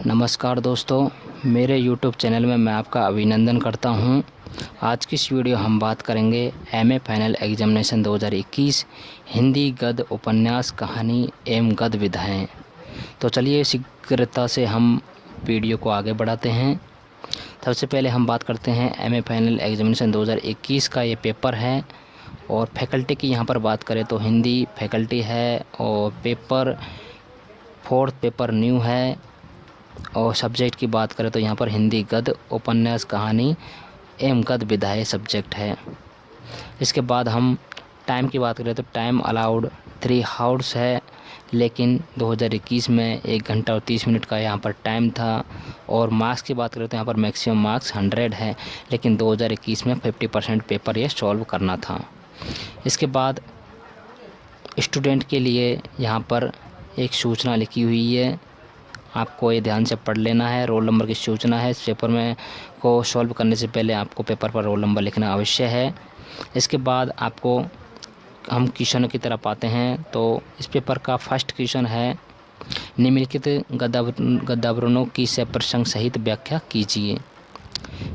नमस्कार दोस्तों, मेरे YouTube चैनल में मैं आपका अभिनंदन करता हूं। आज की इस वीडियो हम बात करेंगे एमए फाइनल एग्जामिनेशन 2021 हिंदी गद्य उपन्यास कहानी एवं गद्य विधाएँ। तो चलिए शीघ्रता से हम वीडियो को आगे बढ़ाते हैं। सबसे पहले हम बात करते हैं एमए फाइनल एग्जामिनेशन 2021 का ये पेपर है। और फैकल्टी की यहाँ पर बात करें तो हिंदी फैकल्टी है और पेपर 4th पेपर न्यू है। और सब्जेक्ट की बात करें तो यहाँ पर हिंदी गद्य उपन्यास कहानी एवं गद्य विधाएँ सब्जेक्ट है। इसके बाद हम टाइम की बात करें तो टाइम अलाउड 3 आवर्स है, लेकिन 2021 में 1 घंटा और 30 मिनट का यहाँ पर टाइम था। और मार्क्स की बात करें तो यहाँ पर मैक्सिमम मार्क्स 100 है, लेकिन 2021 में 50% पेपर ये सॉल्व करना था। इसके बाद स्टूडेंट के लिए यहाँ पर एक सूचना लिखी हुई है, आपको ये ध्यान से पढ़ लेना है। रोल नंबर की सूचना है। इस पेपर में को सॉल्व करने से पहले आपको पेपर पर रोल नंबर लिखना अवश्य है। इसके बाद आपको हम क्वेश्चन की तरफ आते हैं। तो इस पेपर का फर्स्ट क्वेश्चन है, निम्नलिखित गद्यावरणों की सप्रसंग सहित व्याख्या कीजिए।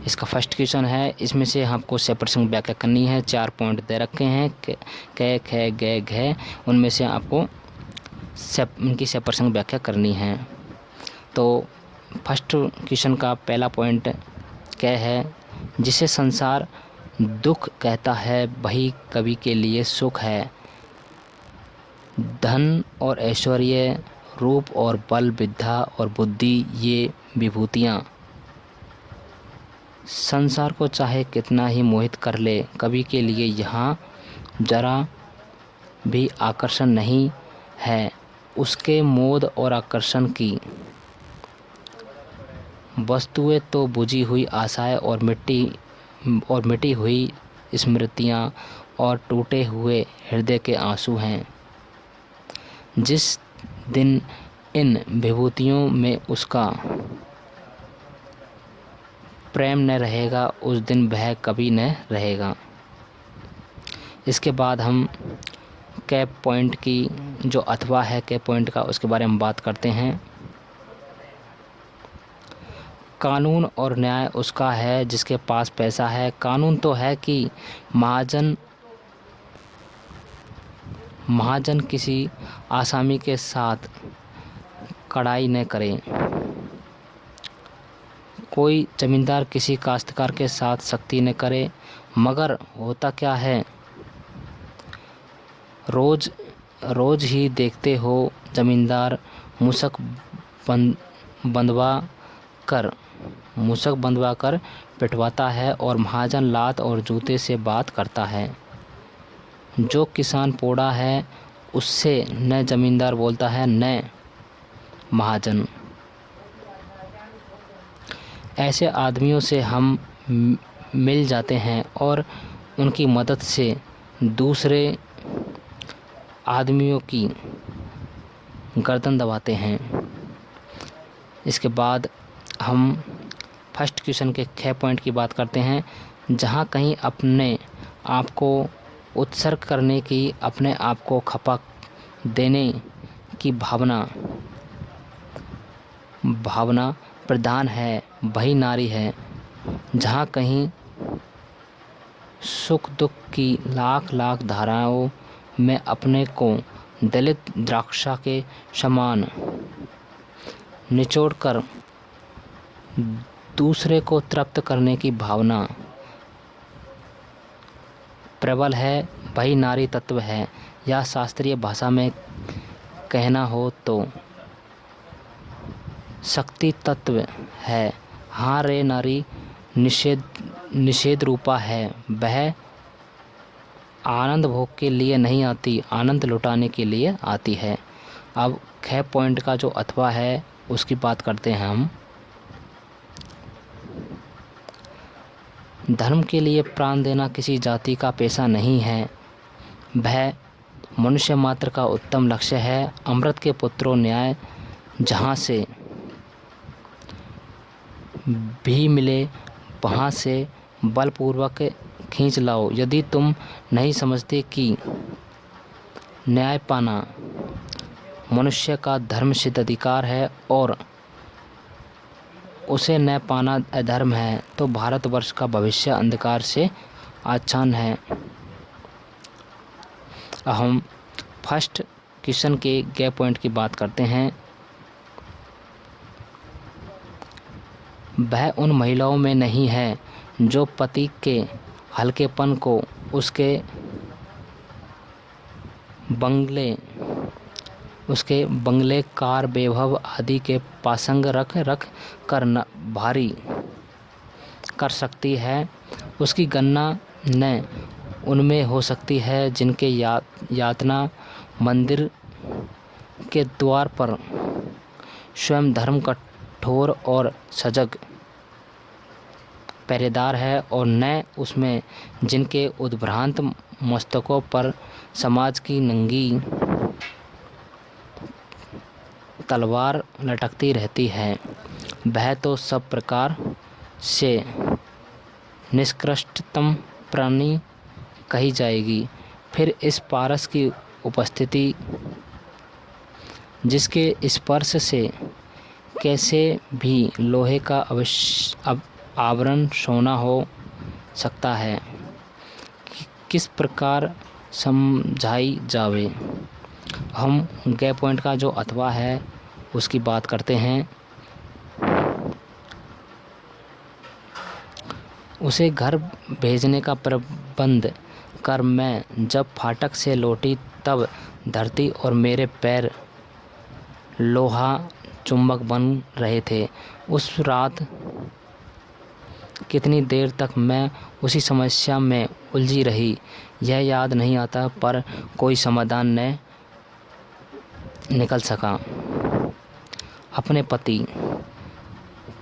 इसका फर्स्ट क्वेश्चन है, इसमें से आपको सप्रसंग व्याख्या करनी है। 4 पॉइंट दे रखे हैं, क ख ग घ, उनमें से आपको उनकी सप्रसंग व्याख्या करनी है। तो फर्स्ट क्वेश्चन का पहला पॉइंट क्या है, जिसे संसार दुख कहता है वही कवि के लिए सुख है। धन और ऐश्वर्य, रूप और बल, विद्या और बुद्धि, ये विभूतियाँ संसार को चाहे कितना ही मोहित कर ले, कवि के लिए यहाँ जरा भी आकर्षण नहीं है। उसके मोद और आकर्षण की वस्तुएं तो बुझी हुई आशाएं और मिटी हुई स्मृतियां और टूटे हुए हृदय के आंसू हैं। जिस दिन इन विभूतियों में उसका प्रेम न रहेगा, उस दिन वह कभी न रहेगा। इसके बाद हम कैप पॉइंट की जो अथवा है कैप पॉइंट का, उसके बारे में बात करते हैं। कानून और न्याय उसका है जिसके पास पैसा है। कानून तो है कि महाजन किसी आसामी के साथ कड़ाई न करे। कोई जमींदार किसी काश्तकार के साथ सख्ती न करे। मगर होता क्या है, रोज रोज ही देखते हो, जमींदार मूसक बंधवा कर पिटवाता है और महाजन लात और जूते से बात करता है। जो किसान पोड़ा है उससे न जमींदार बोलता है न महाजन। ऐसे आदमियों से हम मिल जाते हैं और उनकी मदद से दूसरे आदमियों की गर्दन दबाते हैं। इसके बाद हम फर्स्ट क्वेश्चन के 6 पॉइंट की बात करते हैं। जहाँ कहीं अपने आप को उत्सर्ग करने की, अपने आप को खपा देने की भावना प्रधान है, वही नारी है। जहाँ कहीं सुख दुख की लाख लाख धाराओं में अपने को दलित द्राक्षा के समान निचोड़कर दूसरे को तृप्त करने की भावना प्रबल है, वही नारी तत्व है। या शास्त्रीय भाषा में कहना हो तो शक्ति तत्व है। हाँ रे नारी निषेध रूपा है। वह आनंद भोग के लिए नहीं आती, आनंद लुटाने के लिए आती है। अब 6 पॉइंट का जो अथवा है उसकी बात करते हैं हम। धर्म के लिए प्राण देना किसी जाति का पेशा नहीं है, वह मनुष्य मात्र का उत्तम लक्ष्य है। अमृत के पुत्रों, न्याय जहाँ से भी मिले वहाँ से बलपूर्वक खींच लाओ। यदि तुम नहीं समझते कि न्याय पाना मनुष्य का धर्मसिद्ध अधिकार है और उसे न पाना अधर्म है, तो भारतवर्ष का भविष्य अंधकार से आच्छादन है। अब हम फर्स्ट क्वेश्चन के गैप पॉइंट की बात करते हैं। वह उन महिलाओं में नहीं है जो पति के हल्केपन को उसके बंगले कार वैभव आदि के पासंग रख कर भारी कर सकती है। उसकी गणना न उनमें हो सकती है जिनके यातना मंदिर के द्वार पर स्वयं धर्म कठोर और सजग पहरेदार है, और न उसमें जिनके उद्भ्रांत मस्तकों पर समाज की नंगी तलवार लटकती रहती है। वह तो सब प्रकार से निष्कृष्टतम प्राणी कही जाएगी। फिर इस पारस की उपस्थिति, जिसके स्पर्श से कैसे भी लोहे का आवरण सोना हो सकता है, किस प्रकार समझाई जावे। हम गैप पॉइंट का जो अथवा है उसकी बात करते हैं। उसे घर भेजने का प्रबंध कर मैं जब फाटक से लौटी, तब धरती और मेरे पैर लोहा चुंबक बन रहे थे। उस रात कितनी देर तक मैं उसी समस्या में उलझी रही, यह याद नहीं आता, पर कोई समाधान न निकल सका। अपने पति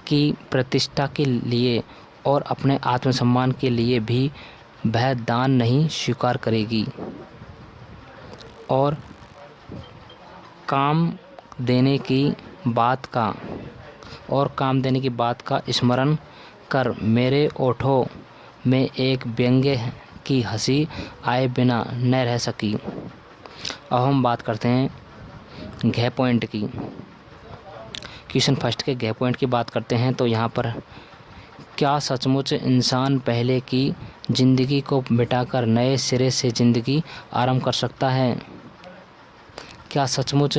की प्रतिष्ठा के लिए और अपने आत्मसम्मान के लिए भी वह दान नहीं स्वीकार करेगी, और काम देने की बात का स्मरण कर मेरे ओठों में एक व्यंग्य की हंसी आए बिना न रह सकी। अब हम बात करते हैं गैप पॉइंट की। क्वेश्चन फर्स्ट के गैप पॉइंट की बात करते हैं तो यहाँ पर, क्या सचमुच इंसान पहले की जिंदगी को मिटाकर नए सिरे से जिंदगी आरंभ कर सकता है? क्या सचमुच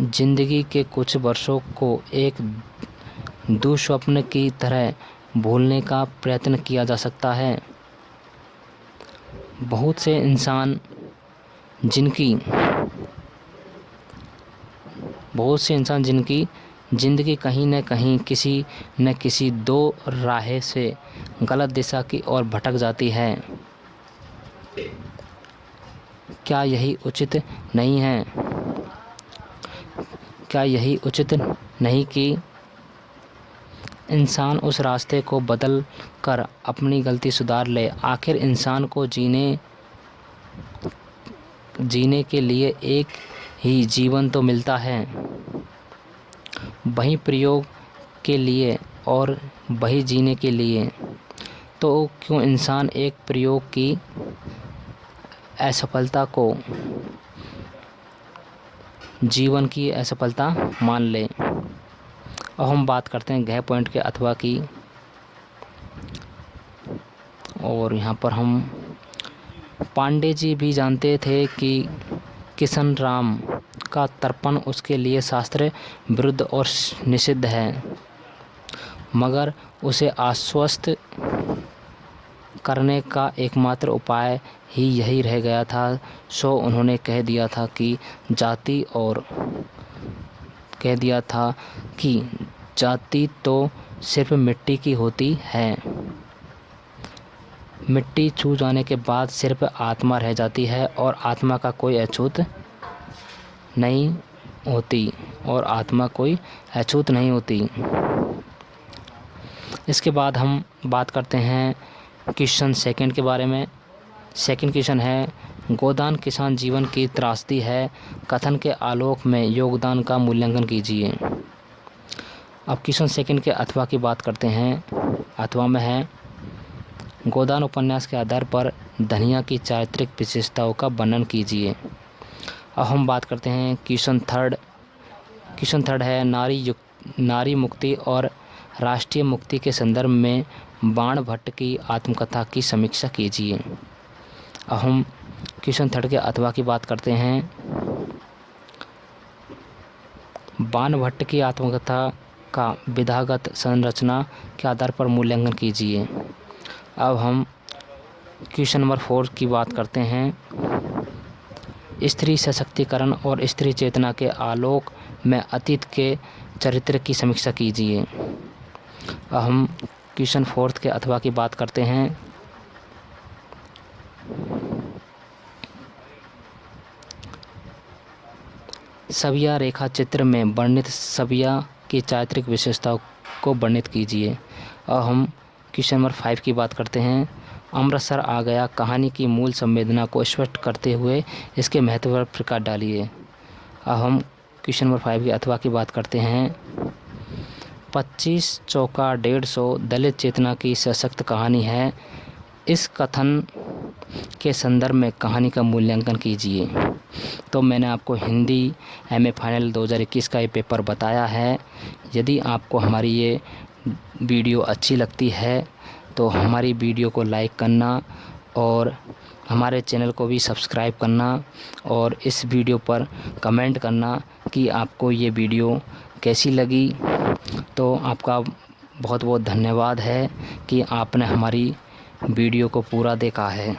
जिंदगी के कुछ वर्षों को एक दुस्वप्न की तरह भूलने का प्रयत्न किया जा सकता है? बहुत से इंसान जिनकी जिंदगी कहीं न कहीं किसी न किसी दो राह से गलत दिशा की ओर भटक जाती है। क्या यही उचित नहीं कि इंसान उस रास्ते को बदल कर अपनी गलती सुधार ले? आखिर इंसान को जीने के लिए एक ही जीवन तो मिलता है, वही प्रयोग के लिए और वही जीने के लिए। तो क्यों इंसान एक प्रयोग की असफलता को जीवन की असफलता मान ले? अब हम बात करते हैं गैप पॉइंट के अथवा की, और यहाँ पर हम पांडे जी भी जानते थे कि किशन राम का तर्पण उसके लिए शास्त्र विरुद्ध और निषिद्ध है, मगर उसे आश्वस्त करने का एकमात्र उपाय ही यही रह गया था। सो उन्होंने कह दिया था कि जाति तो सिर्फ मिट्टी की होती है, मिट्टी छू जाने के बाद सिर्फ आत्मा रह जाती है, और आत्मा का कोई अछूत नहीं होती। इसके बाद हम बात करते हैं क्वेश्चन सेकंड के बारे में। सेकंड क्वेश्चन है, गोदान किसान जीवन की त्रासदी है, कथन के आलोक में योगदान का मूल्यांकन कीजिए। अब क्वेश्चन सेकंड के अथवा की बात करते हैं। अथवा में है, गोदान उपन्यास के आधार पर धनिया की चारित्रिक विशेषताओं का वर्णन कीजिए। अब हम बात करते हैं क्वेश्चन थर्ड है, नारी मुक्ति और राष्ट्रीय मुक्ति के संदर्भ में बाण भट्ट की आत्मकथा की समीक्षा कीजिए। अब हम क्वेश्चन 3 के अथवा की बात करते हैं। बाण भट्ट की आत्मकथा का विधागत संरचना के आधार पर मूल्यांकन कीजिए। अब हम क्वेश्चन नंबर 4 की बात करते हैं। स्त्री सशक्तिकरण और स्त्री चेतना के आलोक में अतीत के चरित्र की समीक्षा कीजिए। अब हम क्वेश्चन 4 के अथवा की बात करते हैं। सविया रेखा चित्र में वर्णित सविया की चारित्रिक विशेषताओं को वर्णित कीजिए। अब हम क्वेश्चन नंबर 5 की बात करते हैं। अमृतसर आ गया कहानी की मूल संवेदना को स्पष्ट करते हुए इसके महत्व पर प्रकाश डालिए। अब हम क्वेश्चन नंबर 5 के अथवा की बात करते हैं। 25 चौका 150 दलित चेतना की सशक्त कहानी है। इस कथन के संदर्भ में कहानी का मूल्यांकन कीजिए। तो मैंने आपको हिंदी एमए फाइनल 2021 का ये पेपर बताया है। यदि आपको हमारी ये वीडियो अच्छी लगती है तो हमारी वीडियो को लाइक करना और हमारे चैनल को भी सब्सक्राइब करना और इस वीडियो पर कमेंट करना कि आपको ये वीडियो कैसी लगी। तो आपका बहुत बहुत धन्यवाद है कि आपने हमारी वीडियो को पूरा देखा है।